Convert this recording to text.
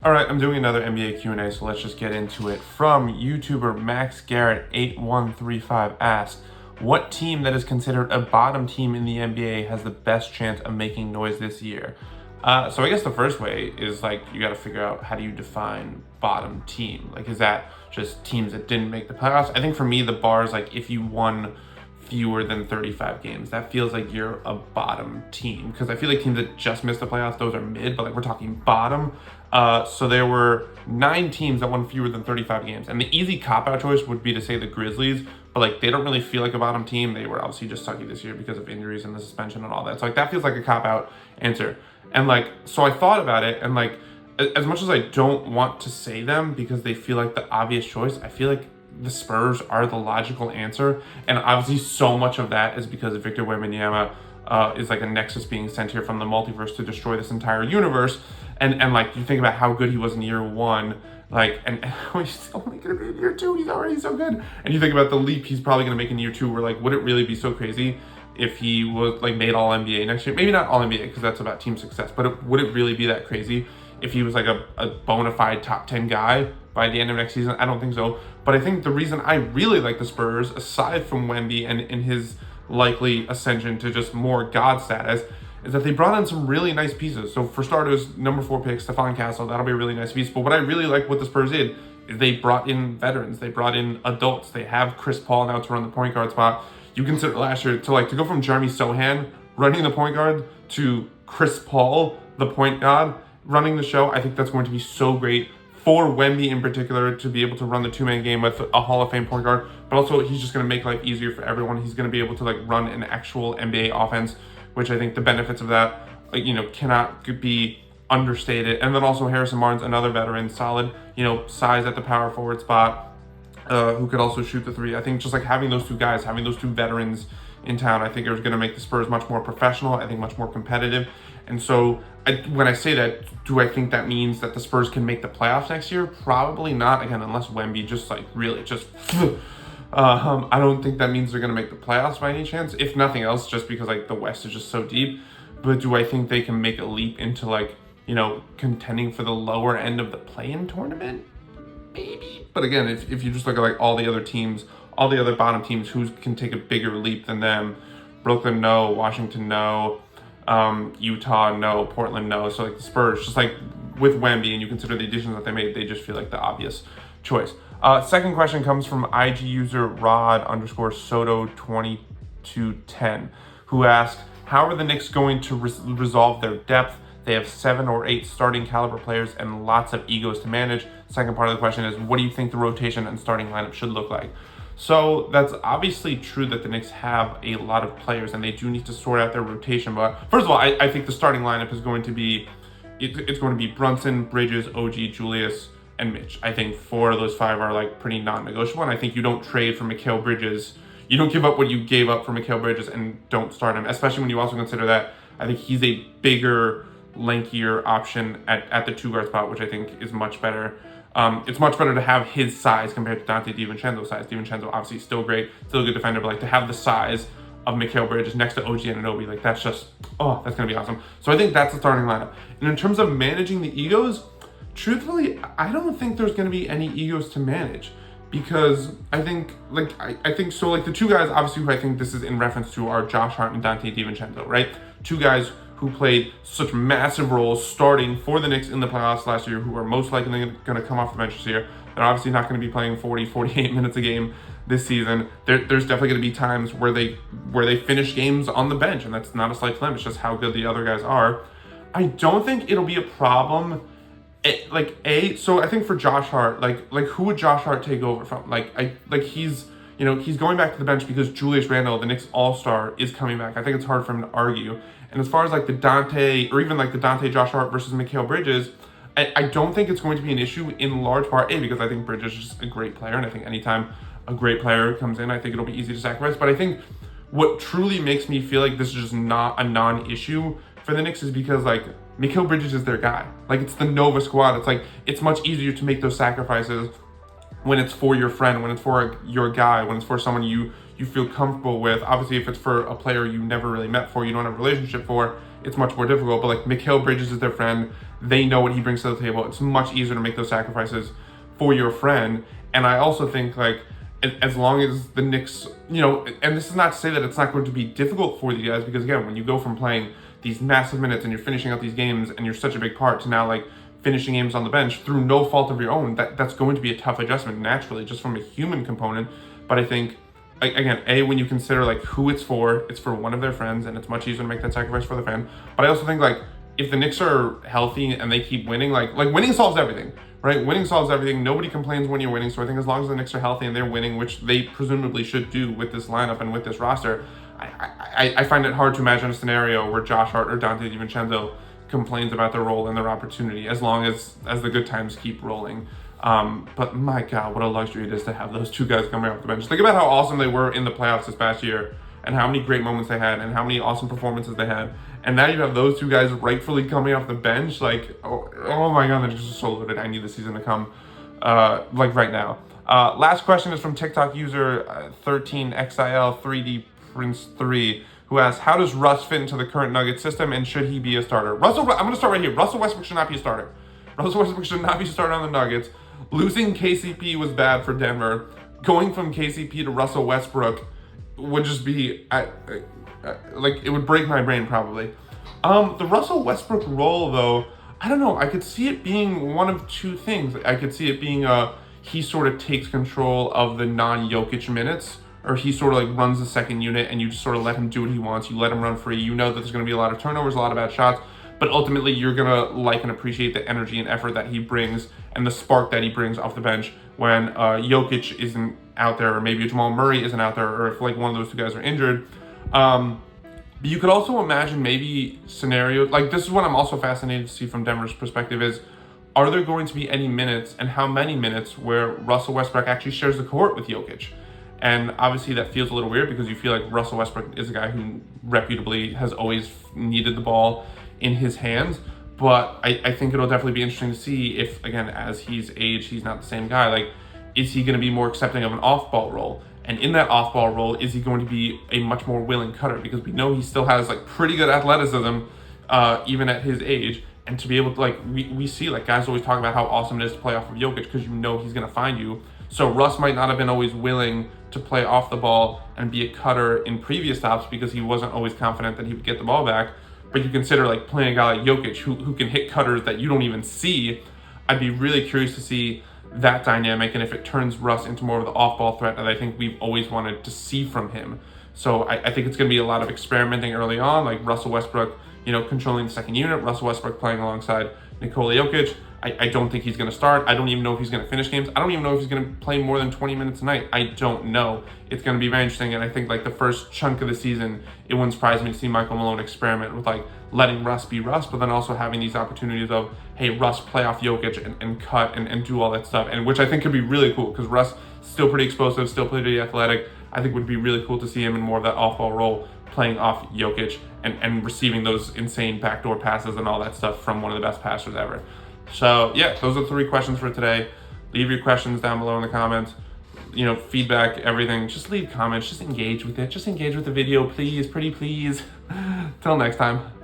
All right, I'm doing another NBA Q&A, so let's just get into it. From YouTuber Max Garrett 8135 asks, what team that is considered a bottom team in the NBA has the best chance of making noise this year? So I guess the first way is like you got to figure out, how do you define bottom team? Like, is that just teams that didn't make the playoffs? I think for me the bar is like if you won fewer than 35 games, that feels like you're a bottom team, because I feel like teams that just missed the playoffs, those are mid, but like we're talking bottom. So there were 9 teams that won fewer than 35 games, and the easy cop-out choice would be to say the Grizzlies, but like they don't really feel like a bottom team. They were obviously just sucky this year because of injuries and the suspension and all that, so like that feels like a cop-out answer. And like, so I thought about it, and like, as much as I don't want to say them because they feel like the obvious choice, I feel like the Spurs are the logical answer. And obviously so much of that is because Victor Wembanyama is like a nexus being sent here from the multiverse to destroy this entire universe. And like, you think about how good he was in year 1, like, and he's only gonna be in year 2, he's already so good. And you think about the leap he's probably gonna make in year 2, where like, would it really be so crazy if he was like made all NBA next year? Maybe not all NBA because that's about team success, but would it really be that crazy if he was like a bona fide top 10 guy by the end of next season? I don't think so. But I think the reason I really like the Spurs, aside from Wemby and his likely ascension to just more God status, is that they brought in some really nice pieces. So for starters, number 4 pick, Stephon Castle, that'll be a really nice piece. But what I really like what the Spurs did is they brought in veterans. They brought in adults. They have Chris Paul now to run the point guard spot. You consider last year to go from Jeremy Sohan running the point guard to Chris Paul, the point guard, running the show. I think that's going to be so great for Wemby in particular, to be able to run the 2-man game with a Hall of Fame point guard. But also, he's just going to make life easier for everyone. He's going to be able to like run an actual NBA offense, which I think the benefits of that, cannot be understated. And then also Harrison Barnes, another veteran, solid, size at the power forward spot, who could also shoot the 3. I think just like having those 2 guys, having those 2 veterans in town, I think it was going to make the Spurs much more professional, I think much more competitive. And so when I say that, do I think that means that the Spurs can make the playoffs next year? Probably not, again, unless Wemby just like really just I don't think that means they're going to make the playoffs by any chance, if nothing else, just because like the West is just so deep. But do I think they can make a leap into like, contending for the lower end of the play-in tournament? Maybe. But again, if you just look at like all the other teams, all the other bottom teams, who can take a bigger leap than them? Brooklyn, no. Washington, no. Utah, no. Portland, no. So like the Spurs, just like with Wemby, and you consider the additions that they made, they just feel like the obvious choice. Second question comes from IG user Rod_Soto2210, who asked, how are the Knicks going to resolve their depth? They have 7 or 8 starting caliber players and lots of egos to manage. Second part of the question is, what do you think the rotation and starting lineup should look like? So that's obviously true that the Knicks have a lot of players and they do need to sort out their rotation. But first of all, I think the starting lineup is going to be, it's going to be Brunson, Bridges, OG, Julius, and Mitch. I think 4 of those 5 are like pretty non-negotiable. And I think you don't trade for Mikal Bridges. You don't give up what you gave up for Mikal Bridges and don't start him, especially when you also consider that I think he's a bigger, lankier option at the 2 guard spot, which I think is much better. It's much better to have his size compared to Dante DiVincenzo's size. DiVincenzo obviously still great, still a good defender, but like to have the size of Mikal Bridges next to OG Anunoby, like that's just, that's gonna be awesome. So I think that's the starting lineup. And in terms of managing the egos, truthfully, I don't think there's gonna be any egos to manage, because I think I think so like the 2 guys obviously who I think this is in reference to are Josh Hart and Dante DiVincenzo, right? 2 guys who played such massive roles starting for the Knicks in the playoffs last year, who are most likely going to come off the bench this year. They're obviously not going to be playing 40, 48 minutes a game this season. There's definitely going to be times where they finish games on the bench, and that's not a slight to them. It's just how good the other guys are. I don't think it'll be a problem. So I think for Josh Hart, like who would Josh Hart take over from? He's going back to the bench because Julius Randle, the Knicks all-star, is coming back. I think it's hard for him to argue. And as far as like the Dante Josh Hart versus Mikal Bridges, I don't think it's going to be an issue, in large part, because I think Bridges is just a great player, and I think anytime a great player comes in, I think it'll be easy to sacrifice. But I think what truly makes me feel like this is just not a non-issue for the Knicks is because like Mikal Bridges is their guy. Like, it's the Nova squad. It's like, it's much easier to make those sacrifices when it's for your friend, when it's for your guy, when it's for someone you feel comfortable with. Obviously, if it's for a player you never really met for, you don't have a relationship for, it's much more difficult. But like Mikal Bridges is their friend. They know what he brings to the table. It's much easier to make those sacrifices for your friend. And I also think like as long as the Knicks, you know, and this is not to say that it's not going to be difficult for you guys, because again, when you go from playing these massive minutes and you're finishing out these games and you're such a big part to now like finishing games on the bench through no fault of your own, that's going to be a tough adjustment naturally, just from a human component. But I think, again, when you consider like who it's for one of their friends, and it's much easier to make that sacrifice for the fan. But I also think like if the Knicks are healthy and they keep winning, like winning solves everything, right? Winning solves everything. Nobody complains when you're winning. So I think as long as the Knicks are healthy and they're winning, which they presumably should do with this lineup and with this roster, I find it hard to imagine a scenario where Josh Hart or Dante DiVincenzo complains about their role and their opportunity, as long as the good times keep rolling. But my God, what a luxury it is to have those two guys coming off the bench. Think about how awesome they were in the playoffs this past year, and how many great moments they had, and how many awesome performances they had. And now you have those two guys rightfully coming off the bench. Like, oh my God, they're just so loaded. I need the season to come, like right now. Last question is from TikTok user 13XIL3D Prince 3, who asks, how does Russ fit into the current Nuggets system, and should he be a starter? I'm going to start right here. Russell Westbrook should not be a starter. Russell Westbrook should not be a starter on the Nuggets. Losing KCP was bad for Denver. Going from KCP to Russell Westbrook would just be, like, it would break my brain probably. The Russell Westbrook role, though, I don't know. I could see it being one of two things. I could see it being he sort of takes control of the non-Jokic minutes, or he sort of like runs the second unit and you just sort of let him do what he wants. You let him run free. You know that there's going to be a lot of turnovers, a lot of bad shots, but ultimately you're going to like and appreciate the energy and effort that he brings and the spark that he brings off the bench when Jokic isn't out there, or maybe Jamal Murray isn't out there, or if like one of those two guys are injured. But you could also imagine maybe scenarios, like this is what I'm also fascinated to see from Denver's perspective is, are there going to be any minutes, and how many minutes, where Russell Westbrook actually shares the court with Jokic? And obviously that feels a little weird because you feel like Russell Westbrook is a guy who reputably has always needed the ball in his hands. But I think it'll definitely be interesting to see if, again, as he's aged, he's not the same guy. Like, is he going to be more accepting of an off-ball role? And in that off-ball role, is he going to be a much more willing cutter? Because we know he still has like pretty good athleticism, even at his age. And to be able to, like, we see like guys always talk about how awesome it is to play off of Jokic because you know he's going to find you. So Russ might not have been always willing to play off the ball and be a cutter in previous stops because he wasn't always confident that he would get the ball back. But you consider like playing a guy like Jokic who can hit cutters that you don't even see. I'd be really curious to see that dynamic and if it turns Russ into more of the off-ball threat that I think we've always wanted to see from him. So I think it's going to be a lot of experimenting early on, like Russell Westbrook, you know, controlling the second unit, Russell Westbrook playing alongside Nikola Jokic. I don't think he's going to start. I don't even know if he's going to finish games. I don't even know if he's going to play more than 20 minutes a night. I don't know. It's going to be very interesting. And I think like the first chunk of the season, it wouldn't surprise me to see Michael Malone experiment with like letting Russ be Russ, but then also having these opportunities of, hey, Russ play off Jokic and cut and do all that stuff. And which I think could be really cool because Russ still pretty explosive, still pretty athletic. I think would be really cool to see him in more of that off-ball role, playing off Jokic and receiving those insane backdoor passes and all that stuff from one of the best passers ever. So yeah, those are the 3 questions for today. Leave your questions down below in the comments. You know, feedback, everything. Just leave comments. Just engage with it. Just engage with the video, please. Pretty please. Till next time.